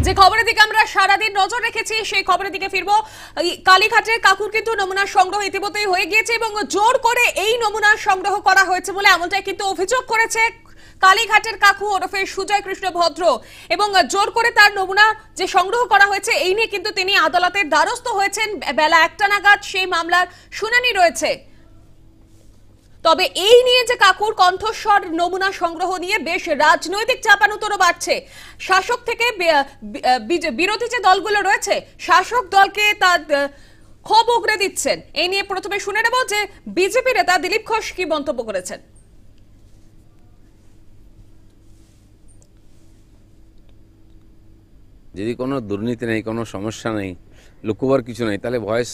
যে খবরের দিকে আমরা সারাদিন নজর রেখেছি সেই খবরের দিকে ফিরবো। কালীঘাটের কাকুর কিন্তু নমুনা সংগ্রহ ইতিমধ্যেই হয়ে গিয়েছে এবং জোর করে এই নমুনা সংগ্রহ করা হয়েছে বলে এমনটাই কিন্তু অভিযোগ করেছে কালীঘাটের কাকু ওরফে সুজয় কৃষ্ণ ভদ্র। এবং জোর করে তার নমুনা যে সংগ্রহ করা হয়েছে এই নিয়ে কিন্তু তিনি আদালতের দ্বারস্থ হয়েছেন। বেলা 1টা নাগাদ সেই মামলার শুনানি রয়েছে। তবে এই নিয়ে যে কাকুর কণ্ঠস্বর নমুনা সংগ্রহ নিয়ে বেশ রাজনৈতিক চাপানুতরও বাড়ছে। শাসক থেকে বিরোধী যে দলগুলো রয়েছে শাসক দলকে তার ক্ষোভ উগরে দিচ্ছেন। এই নিয়ে প্রথমে শুনে নেব যে বিজেপি নেতা দিলীপ ঘোষ কি মন্তব্য করেছেন। যদি কোনো দুর্নীতি নেই, কোনো সমস্যা নেই, লুকোবার কিছু নেই, তাহলে ভয়েস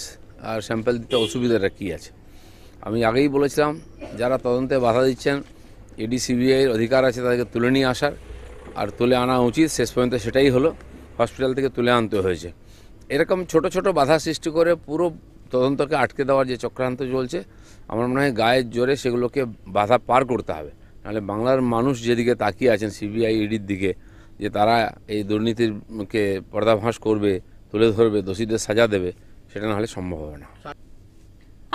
আর স্যাম্পল দিতে অসুবিধাটা কী আছে? আমি আগেই বলেছিলাম যারা তদন্তে বাধা দিচ্ছেন, ইডি সিবিআইয়ের অধিকার আছে তাদেরকে তুলে নিয়ে আসার, আর তুলে আনা উচিত। শেষ পর্যন্ত সেটাই হলো, হসপিটাল থেকে তুলে আনতে হয়েছে। এরকম ছোট ছোট বাধা সৃষ্টি করে পুরো তদন্তকে আটকে দেওয়ার যে চক্রান্ত চলছে, আমার মনে হয় গায়ের জোরে সেগুলোকে বাধা পার করতে হবে। নাহলে বাংলার মানুষ যেদিকে তাকিয়ে আছেন সিবিআই ইডির দিকে, যে তারা এই দুর্নীতিকে পর্দাফাঁস করবে, তুলে ধরবে, দোষীদের সাজা দেবে, সেটা না হলে সম্ভব হবে না।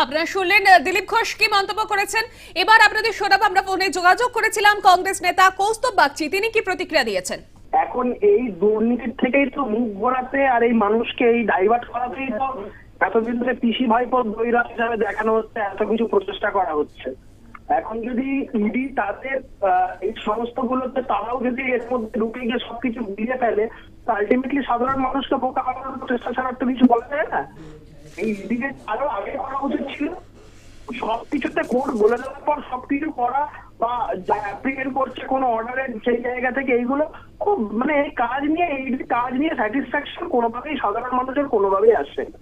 আপনারা শুনলেন দিলীপ ঘোষ কি মন্তব্য করেছেন। এবার আপনাদের শোনাবো, আমরা ফোনে যোগাযোগ করেছিলাম কংগ্রেস নেতা কৌস্তব বাগচি, তিনি কি প্রতিক্রিয়া দিয়েছেন। এখন এই দুর্নীতির থেকেই তো মুখ ঘোরাতে আর এই মানুষকে এই ডাইভার্ট করাতেই তো এতদিন ধরে পিসি ভাইপোর দৈরাত হিসাবে দেখানো হচ্ছে, এত কিছু প্রচেষ্টা করা হচ্ছে। এখন যদি ইডি তাদের এই সমস্ত গুলোতে তারাও যদি এর মধ্যে ঢুকে গিয়ে সবকিছু দিয়ে ফেলে, তো আলটিমেটলি সাধারণ মানুষকে বোকা বানানোর প্রচেষ্টা ছাড়া তো কিছু বলা যায় না। এই ইডিকে আরো আগে করা উচিত ছিল। সবকিছুতে কোর্ট বলে দেওয়ার পর সবকিছু করা, বা যা অ্যাপ্লিকেন্ট করছে কোনো অর্ডারের সেই জায়গা থেকে এইগুলো খুব এই কাজ নিয়ে স্যাটিসফ্যাকশন কোনোভাবেই সাধারণ মানুষের কোনোভাবেই আসছে না।